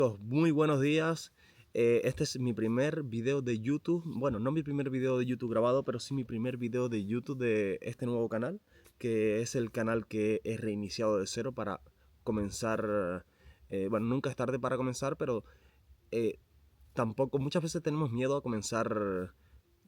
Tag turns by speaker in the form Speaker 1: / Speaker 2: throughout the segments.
Speaker 1: Muy buenos días. Este es mi primer video de YouTube. Bueno, no mi primer video de YouTube grabado, pero sí mi primer video de YouTube de este nuevo canal, que es el canal que he reiniciado de cero para comenzar. Bueno, nunca es tarde para comenzar, pero eh, tampoco, muchas veces tenemos miedo a comenzar,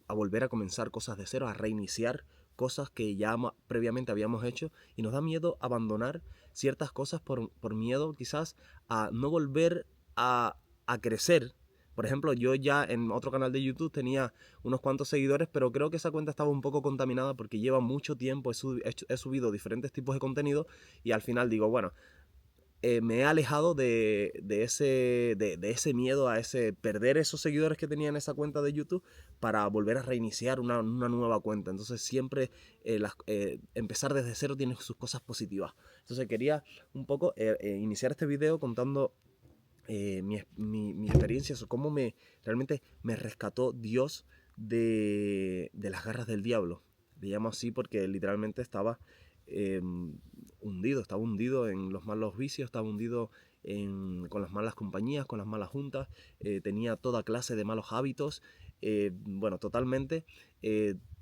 Speaker 1: a volver a comenzar cosas de cero, a reiniciar cosas que ya previamente habíamos hecho, y nos da miedo abandonar ciertas cosas por miedo quizás a no volver a, a crecer. Por ejemplo, yo ya en otro canal de YouTube tenía unos cuantos seguidores, pero creo que esa cuenta estaba un poco contaminada porque lleva mucho tiempo, he subido diferentes tipos de contenido y al final digo, bueno, me he alejado de ese miedo a ese perder esos seguidores que tenía en esa cuenta de YouTube para volver a reiniciar una nueva cuenta. Entonces siempre empezar desde cero tiene sus cosas positivas. Entonces quería un poco iniciar este video contando mi experiencia, o cómo realmente me rescató Dios de las garras del diablo. Le llamo así porque literalmente eh, estaba hundido en los malos vicios, estaba hundido con las malas compañías, con las malas juntas, tenía toda clase de malos hábitos, bueno, totalmente,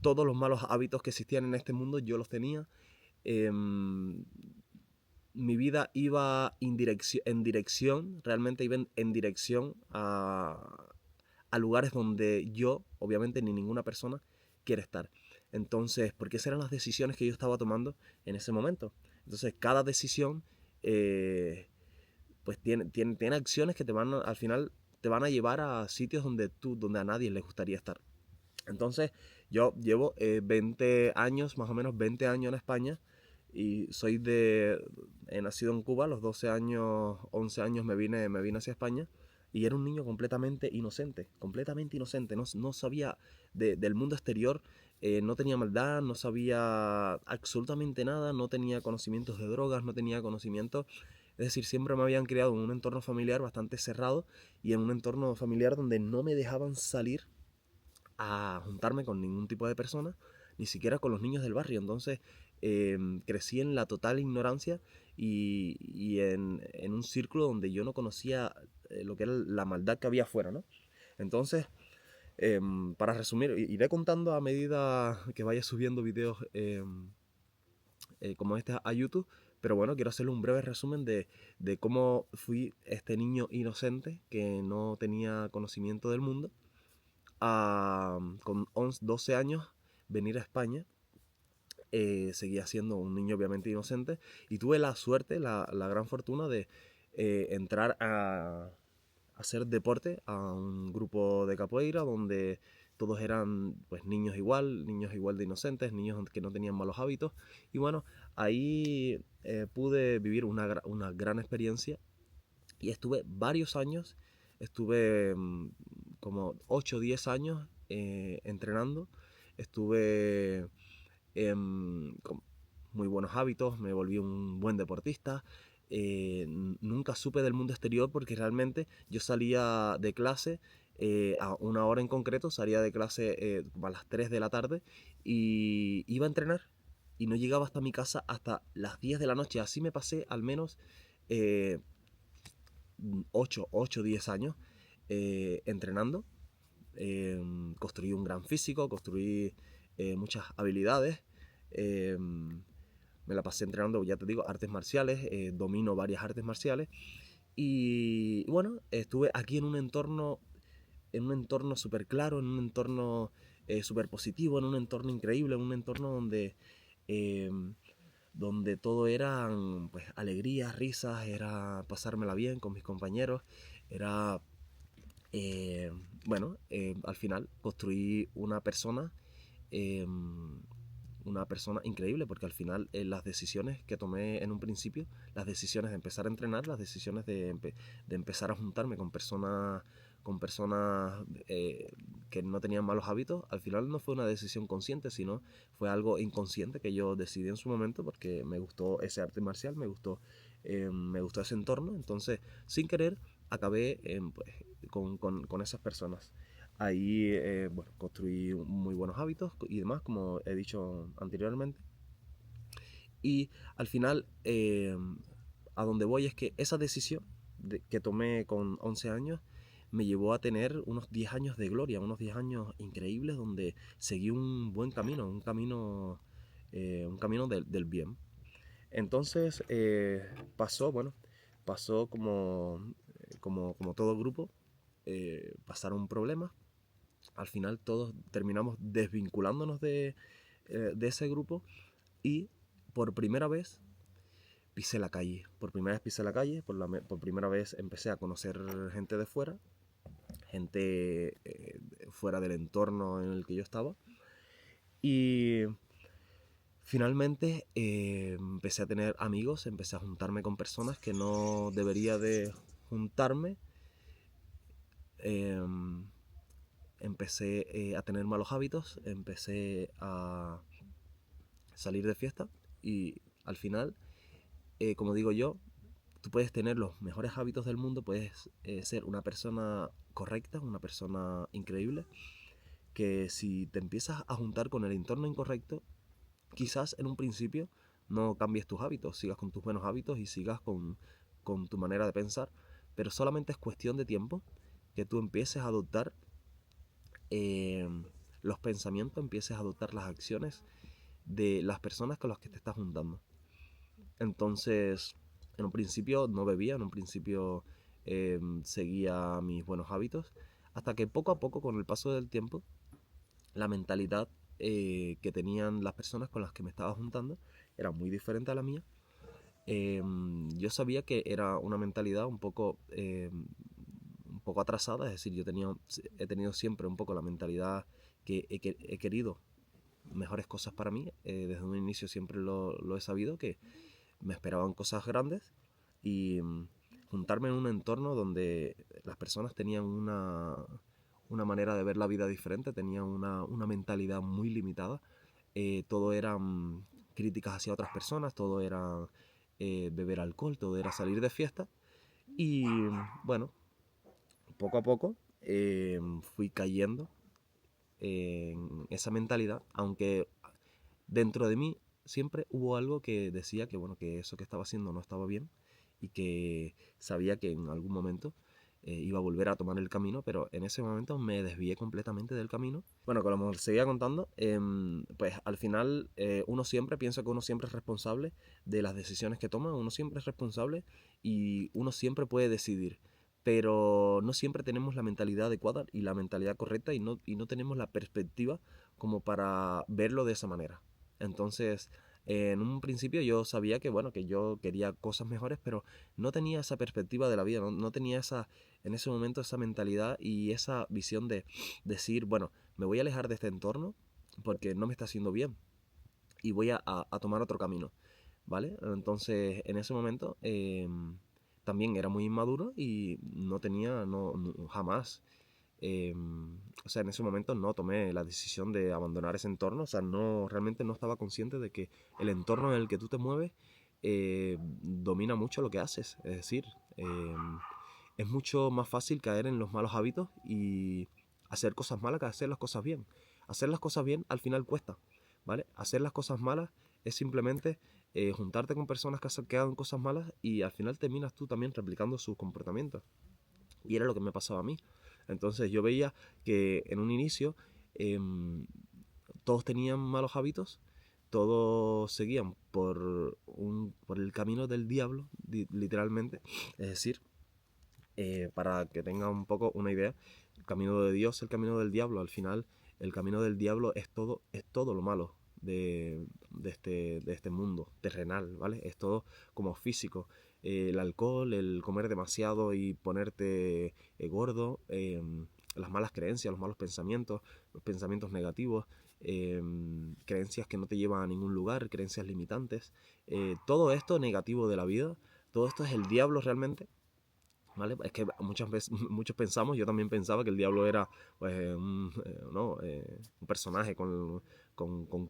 Speaker 1: todos los malos hábitos que existían en este mundo yo los tenía. Mi vida iba realmente iba en dirección a lugares donde yo, obviamente, ni ninguna persona quiere estar. Entonces, porque esas eran las decisiones que yo estaba tomando en ese momento. Entonces, cada decisión, eh, pues tiene acciones que al final, te van a llevar a sitios donde a nadie les gustaría estar. Entonces, yo llevo 20 años, más o menos 20 años en España, y he nacido en Cuba. A los 12 años, 11 años me vine hacia España, y era un niño completamente inocente, no sabía del mundo exterior, no tenía maldad, no sabía absolutamente nada, no tenía conocimientos de drogas, no tenía conocimientos. Es decir, siempre me habían criado en un entorno familiar bastante cerrado y en un entorno familiar donde no me dejaban salir a juntarme con ningún tipo de persona, ni siquiera con los niños del barrio. Entonces crecí en la total ignorancia y en un círculo donde yo no conocía lo que era la maldad que había afuera, ¿no? Entonces, para resumir, iré contando a medida que vaya subiendo videos como este a YouTube, pero bueno, quiero hacerle un breve resumen de cómo fui este niño inocente que no tenía conocimiento del mundo con 12 años venir a España. Seguía siendo un niño obviamente inocente y tuve la suerte, la gran fortuna de entrar a hacer deporte a un grupo de capoeira donde todos eran pues niños igual de inocentes, niños que no tenían malos hábitos. Y bueno, ahí pude vivir una gran experiencia y estuve varios años, estuve como 8 o 10 años entrenando. Estuve con muy buenos hábitos, me volví un buen deportista. Nunca supe del mundo exterior porque realmente yo salía de clase a una hora en concreto, salía de clase a las 3 de la tarde y iba a entrenar y no llegaba hasta mi casa hasta las 10 de la noche. Así me pasé al menos eh, 8 o 10 años entrenando. Construí un gran físico, construí muchas habilidades. Me la pasé entrenando, ya te digo, artes marciales, domino varias artes marciales. Y bueno, estuve aquí en un entorno súper claro, en un entorno súper positivo, en un entorno increíble, en un entorno eh, donde todo eran pues alegrías, risas, era pasármela bien con mis compañeros, era eh, bueno, al final construí eh, una persona increíble, porque al final las decisiones que tomé en un principio, las decisiones de empezar a entrenar, las decisiones de empezar a juntarme con personas que no tenían malos hábitos, al final no fue una decisión consciente, sino fue algo inconsciente que yo decidí en su momento porque me gustó ese arte marcial, me gustó ese entorno. Entonces, sin querer, acabé pues, con esas personas. Ahí, bueno, construí muy buenos hábitos y demás, como he dicho anteriormente. Y al final, a donde voy es que esa decisión que tomé con 11 años me llevó a tener unos 10 años de gloria, unos 10 años increíbles donde seguí un buen camino, un camino del bien. Entonces pasó como todo grupo, pasaron problemas. Al final todos terminamos desvinculándonos de ese grupo y por primera vez pisé la calle. Por primera vez pisé la calle, por primera vez empecé a conocer gente de fuera, gente fuera del entorno en el que yo estaba. Y finalmente empecé a tener amigos, empecé a juntarme con personas que no debería de juntarme. Eh, Empecé a tener malos hábitos, empecé a salir de fiesta y al final, como digo yo, tú puedes tener los mejores hábitos del mundo, puedes ser una persona correcta, una persona increíble, que si te empiezas a juntar con el entorno incorrecto, quizás en un principio no cambies tus hábitos, sigas con tus buenos hábitos y sigas con tu manera de pensar, pero solamente es cuestión de tiempo que tú empieces a adoptar eh, los pensamientos, empieces a adoptar las acciones de las personas con las que te estás juntando. Entonces, en un principio no bebía, en un principio seguía mis buenos hábitos, hasta que poco a poco, con el paso del tiempo, la mentalidad que tenían las personas con las que me estaba juntando era muy diferente a la mía. Yo sabía que era una mentalidad un poco atrasada, es decir, he tenido siempre un poco la mentalidad que he querido mejores cosas para mí. Desde un inicio siempre lo he sabido, que me esperaban cosas grandes y juntarme en un entorno donde las personas tenían una manera de ver la vida diferente, tenían una mentalidad muy limitada. Todo eran críticas hacia otras personas, todo era beber alcohol, todo era salir de fiesta. Y bueno, poco a poco fui cayendo en esa mentalidad, aunque dentro de mí siempre hubo algo que decía que bueno, que eso que estaba haciendo no estaba bien y que sabía que en algún momento iba a volver a tomar el camino, pero en ese momento me desvié completamente del camino. Bueno, como les seguía contando, pues al final pienso que uno siempre es responsable de las decisiones que toma, uno siempre es responsable y uno siempre puede decidir, pero no siempre tenemos la mentalidad adecuada y la mentalidad correcta y no tenemos la perspectiva como para verlo de esa manera. Entonces, en un principio yo sabía que, bueno, que yo quería cosas mejores, pero no tenía esa perspectiva de la vida, no tenía en ese momento esa mentalidad y esa visión de decir, bueno, me voy a alejar de este entorno porque no me está haciendo bien y voy a tomar otro camino, ¿vale? Entonces, en ese momento también era muy inmaduro y no tenía, jamás o sea, en ese momento no tomé la decisión de abandonar ese entorno, o sea, realmente no estaba consciente de que el entorno en el que tú te mueves domina mucho lo que haces, es decir, es mucho más fácil caer en los malos hábitos y hacer cosas malas que hacer las cosas bien. Hacer las cosas bien al final cuesta, ¿vale? Hacer las cosas malas es simplemente juntarte con personas que hagan cosas malas y al final terminas tú también replicando sus comportamientos. Y era lo que me pasaba a mí. Entonces yo veía que en un inicio todos tenían malos hábitos, todos seguían por el camino del diablo, literalmente. Es decir, para que tengan un poco una idea, el camino de Dios, el camino del diablo, al final el camino del diablo es todo lo malo de este mundo terrenal, ¿vale? Es todo como físico. El alcohol, el comer demasiado y ponerte gordo, las malas creencias, los pensamientos negativos, creencias que no te llevan a ningún lugar, creencias limitantes, todo esto negativo de la vida, todo esto es el diablo realmente. ¿Vale? Es que muchas veces, muchos pensamos, yo también pensaba que el diablo era pues, un personaje con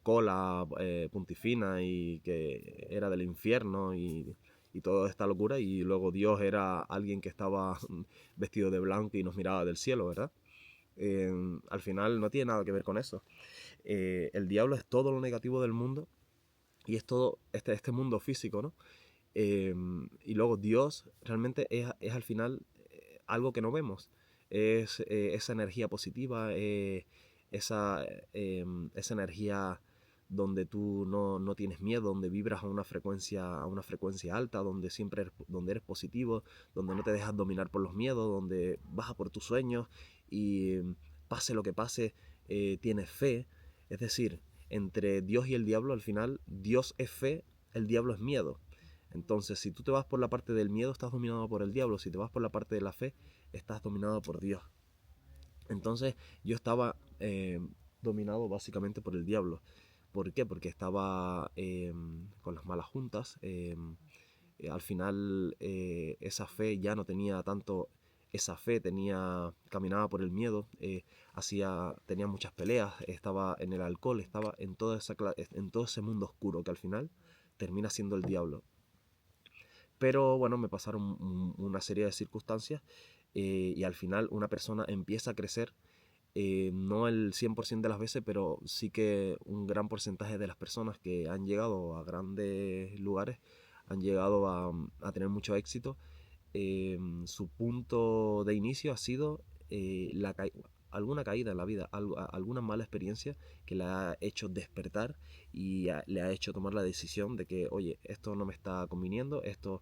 Speaker 1: cola puntifina y que era del infierno y toda esta locura, y luego Dios era alguien que estaba vestido de blanco y nos miraba del cielo, ¿verdad? Al final no tiene nada que ver con eso. El diablo es todo lo negativo del mundo y es todo este mundo físico, ¿no? Y luego Dios realmente es al final algo que no vemos. Es esa energía positiva, esa, esa energía donde tú no tienes miedo, donde vibras a una frecuencia alta, donde siempre donde eres positivo, donde no te dejas dominar por los miedos, donde vas a por tus sueños y pase lo que pase, tienes fe. Es decir, entre Dios y el diablo, al final, Dios es fe, el diablo es miedo. Entonces, si tú te vas por la parte del miedo, estás dominado por el diablo. Si te vas por la parte de la fe, estás dominado por Dios. Entonces, yo estaba dominado básicamente por el diablo. ¿Por qué? Porque estaba con las malas juntas. Al final, esa fe ya no tenía tanto. Esa fe caminaba por el miedo, tenía muchas peleas, estaba en el alcohol, estaba en todo ese mundo oscuro que al final termina siendo el diablo. Pero bueno, me pasaron una serie de circunstancias y al final una persona empieza a crecer, no el 100% de las veces, pero sí que un gran porcentaje de las personas que han llegado a grandes lugares, han llegado a tener mucho éxito. Su punto de inicio ha sido alguna caída en la vida, alguna mala experiencia que le ha hecho despertar y le ha hecho tomar la decisión de que, oye, esto no me está conviniendo, esto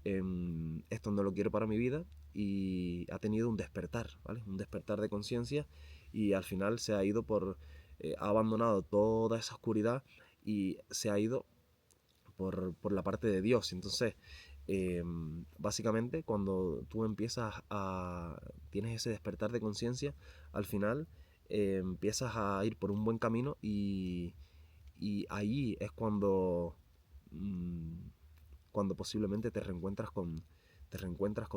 Speaker 1: no lo quiero para mi vida, y ha tenido un despertar, ¿vale? Un despertar de conciencia y al final se ha ido ha abandonado toda esa oscuridad y se ha ido por la parte de Dios. Entonces, básicamente, cuando tú tienes ese despertar de conciencia, al final empiezas a ir por un buen camino y ahí es cuando posiblemente te reencuentras con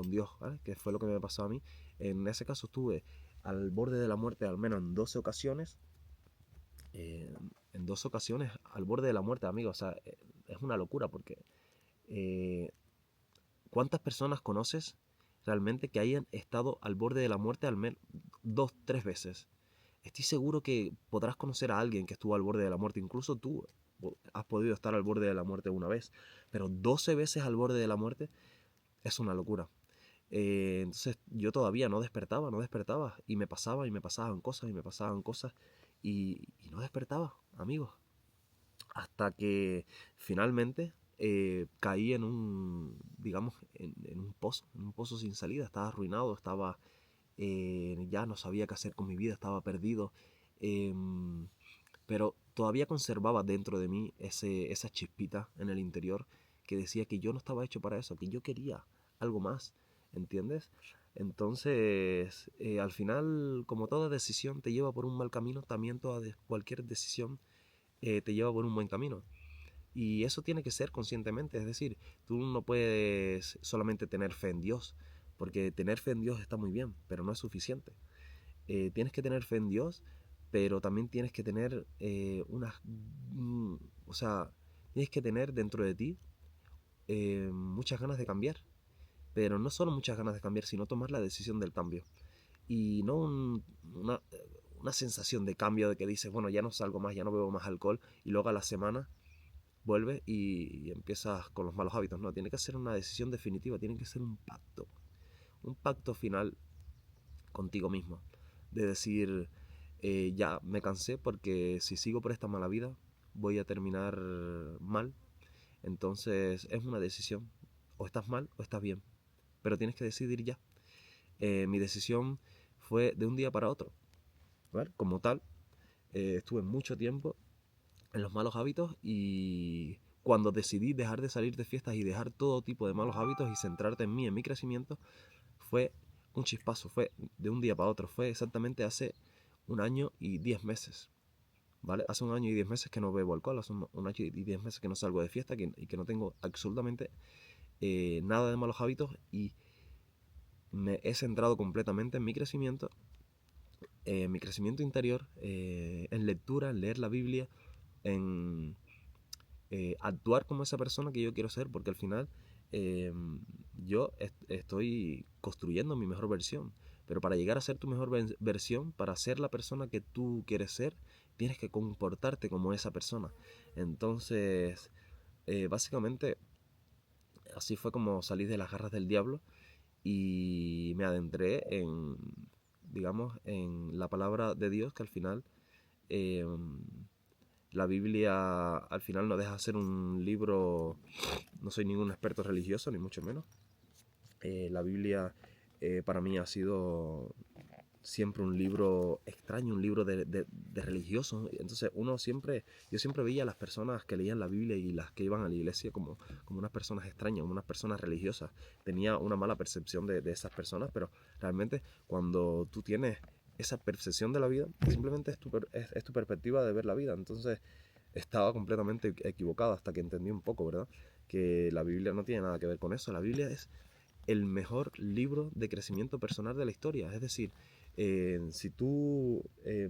Speaker 1: Dios, ¿vale? Que fue lo que me pasó a mí. En ese caso estuve al borde de la muerte al menos en 12 ocasiones. En 2 ocasiones al borde de la muerte, amigo. O sea, es una locura porque eh, ¿cuántas personas conoces realmente que hayan estado al borde de la muerte al menos 2, 3 veces? Estoy seguro que podrás conocer a alguien que estuvo al borde de la muerte. Incluso tú has podido estar al borde de la muerte una vez. Pero 12 veces al borde de la muerte es una locura. Entonces yo todavía no despertaba. Y me pasaban cosas, y me pasaban cosas. Y no despertaba, amigos. Hasta que finalmente caí digamos, en un pozo sin salida. Estaba arruinado, ya no sabía qué hacer con mi vida, estaba perdido. Pero todavía conservaba dentro de mí esa chispita en el interior que decía que yo no estaba hecho para eso, que yo quería algo más, ¿entiendes? Entonces, al final, como toda decisión te lleva por un mal camino, también cualquier decisión te lleva por un buen camino. Y eso tiene que ser conscientemente, es decir, tú no puedes solamente tener fe en Dios, porque tener fe en Dios está muy bien, pero no es suficiente. Tienes que tener fe en Dios, pero también tienes que tener o sea, tienes que tener dentro de ti muchas ganas de cambiar, pero no solo muchas ganas de cambiar, sino tomar la decisión del cambio. Y no una sensación de cambio de que dices, bueno, ya no salgo más, ya no bebo más alcohol, y luego a la semana vuelves y empiezas con los malos hábitos. No, tiene que ser una decisión definitiva, tiene que ser un pacto final contigo mismo, de decir, ya me cansé porque si sigo por esta mala vida voy a terminar mal. Entonces es una decisión, o estás mal o estás bien, pero tienes que decidir ya. Mi decisión fue de un día para otro, ¿vale? Como tal, estuve mucho tiempo en los malos hábitos y cuando decidí dejar de salir de fiestas y dejar todo tipo de malos hábitos y centrarte en mí, en mi crecimiento, fue un chispazo, fue de un día para otro, fue exactamente hace 1 año y 10 meses, ¿vale? Hace 1 año y 10 meses que no bebo alcohol, hace 1 año y 10 meses que no salgo de fiesta y que no tengo absolutamente nada de malos hábitos y me he centrado completamente en mi crecimiento interior, en lectura, en leer la Biblia, en actuar como esa persona que yo quiero ser, porque al final eh, yo estoy construyendo mi mejor versión. Pero para llegar a ser tu mejor versión, para ser la persona que tú quieres ser, tienes que comportarte como esa persona. Entonces, básicamente, Así fue como salí de las garras del diablo y me adentré en, digamos, en la palabra de Dios, que al final eh, la Biblia al final no deja de ser un libro. No soy ningún experto religioso, ni mucho menos. La Biblia para mí ha sido siempre un libro extraño, un libro de religiosos. Entonces yo siempre veía a las personas que leían la Biblia y las que iban a la iglesia como unas personas extrañas, como unas personas religiosas. Tenía una mala percepción de esas personas, pero realmente cuando tú tienes esa percepción de la vida, simplemente es tu perspectiva de ver la vida. Entonces estaba completamente equivocado hasta que entendí un poco, ¿verdad? Que la Biblia no tiene nada que ver con eso. La Biblia es el mejor libro de crecimiento personal de la historia. Es decir, eh, si tú eh,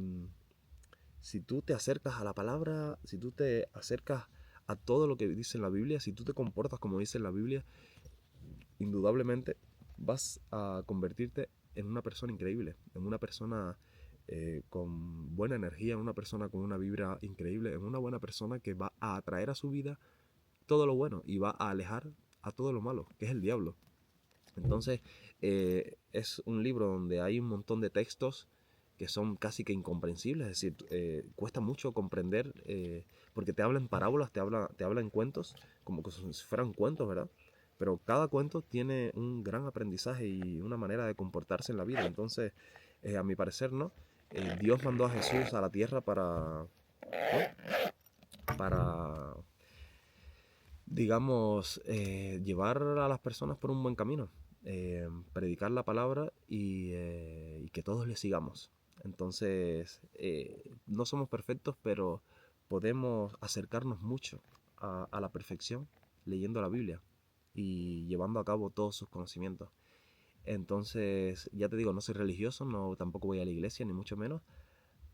Speaker 1: si tú te acercas a la palabra, si tú te acercas a todo lo que dice en la Biblia, si tú te comportas como dice en la Biblia, indudablemente vas a convertirte en una persona increíble, en una persona con buena energía, en una persona con una vibra increíble, en una buena persona que va a atraer a su vida todo lo bueno y va a alejar a todo lo malo, que es el diablo. Entonces, es un libro donde hay un montón de textos que son casi que incomprensibles, es decir, cuesta mucho comprender, porque te habla en parábolas, te habla en cuentos, como que si fueran cuentos, ¿verdad? Pero cada cuento tiene un gran aprendizaje y una manera de comportarse en la vida. Entonces, a mi parecer, ¿no? Dios mandó a Jesús a la tierra para digamos, llevar a las personas por un buen camino, predicar la palabra y que todos le sigamos. Entonces, no somos perfectos, pero podemos acercarnos mucho a la perfección leyendo la Biblia y llevando a cabo todos sus conocimientos. Entonces, ya te digo, no soy religioso, no tampoco voy a la iglesia, ni mucho menos,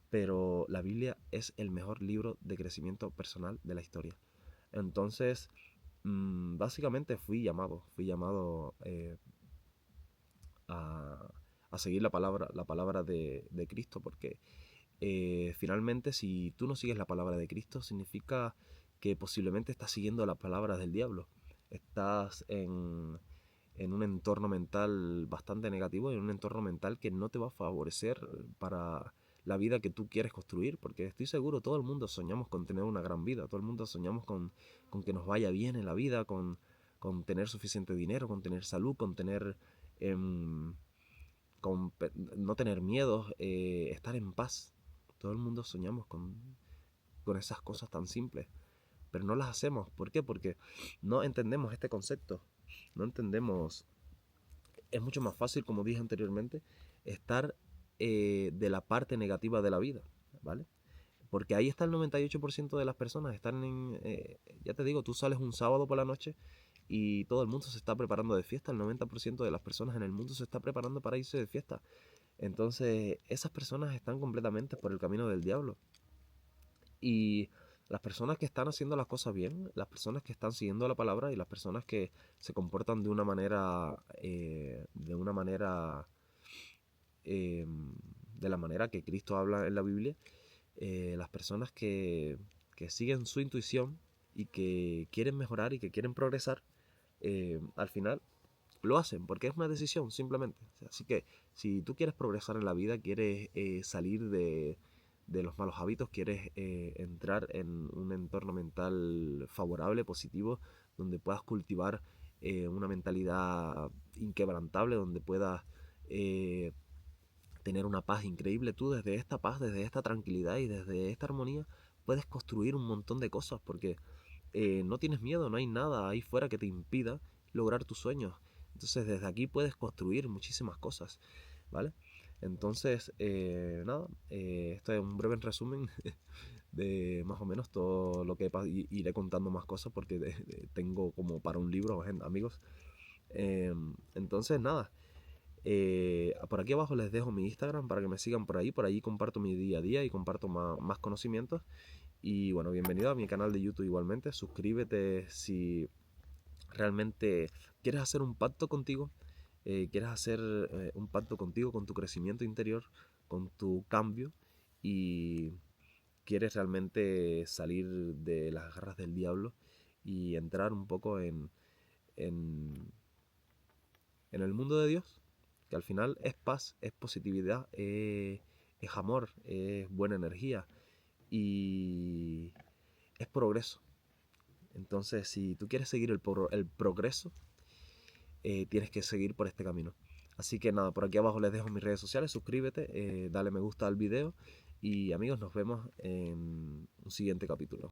Speaker 1: pero la Biblia es el mejor libro de crecimiento personal de la historia. Entonces, básicamente fui llamado a, a seguir la palabra de Cristo, porque finalmente si tú no sigues la palabra de Cristo, significa que posiblemente estás siguiendo las palabras del diablo. Estás en un entorno mental bastante negativo, en un entorno mental que no te va a favorecer para la vida que tú quieres construir, porque estoy seguro, todo el mundo soñamos con tener una gran vida, todo el mundo soñamos con que nos vaya bien en la vida, con tener suficiente dinero, con tener salud, con tener... em, no tener miedos, estar en paz. Todo el mundo soñamos con esas cosas tan simples, pero no las hacemos. ¿Por qué? Porque no entendemos este concepto, no entendemos. Es mucho más fácil, como dije anteriormente, estar de la parte negativa de la vida, ¿vale? Porque ahí está el 98% de las personas, están ya te digo, tú sales un sábado por la noche y todo el mundo se está preparando de fiesta, el 90% de las personas en el mundo se está preparando para irse de fiesta. Entonces, esas personas están completamente por el camino del diablo. Y las personas que están haciendo las cosas bien, las personas que están siguiendo la palabra y las personas que se comportan eh, de la manera que Cristo habla en la Biblia, las personas que siguen su intuición y que quieren mejorar y que quieren progresar, al final lo hacen porque es una decisión simplemente. Así que si tú quieres progresar en la vida, quieres salir de los malos hábitos, quieres entrar en un entorno mental favorable, positivo, donde puedas cultivar una mentalidad inquebrantable, donde puedas eh, tener una paz increíble, tú desde esta paz, desde esta tranquilidad y desde esta armonía puedes construir un montón de cosas porque no tienes miedo, no hay nada ahí fuera que te impida lograr tus sueños. Entonces desde aquí puedes construir muchísimas cosas, ¿vale? Entonces, nada, esto es un breve resumen de más o menos todo lo que iré contando más cosas porque tengo como para un libro, amigos. Entonces, nada, por aquí abajo les dejo mi Instagram para que me sigan por allí comparto mi día a día y comparto más conocimientos. Y bueno, bienvenido a mi canal de YouTube igualmente. Suscríbete si realmente quieres hacer un pacto contigo, quieres hacer un pacto contigo, con tu crecimiento interior, con tu cambio y quieres realmente salir de las garras del diablo y entrar un poco en el mundo de Dios, que al final es paz, es positividad, es amor, es buena energía y es progreso. Entonces, si tú quieres seguir el progreso, tienes que seguir por este camino. Así que nada, por aquí abajo les dejo mis redes sociales, suscríbete, dale me gusta al video y amigos, nos vemos en un siguiente capítulo.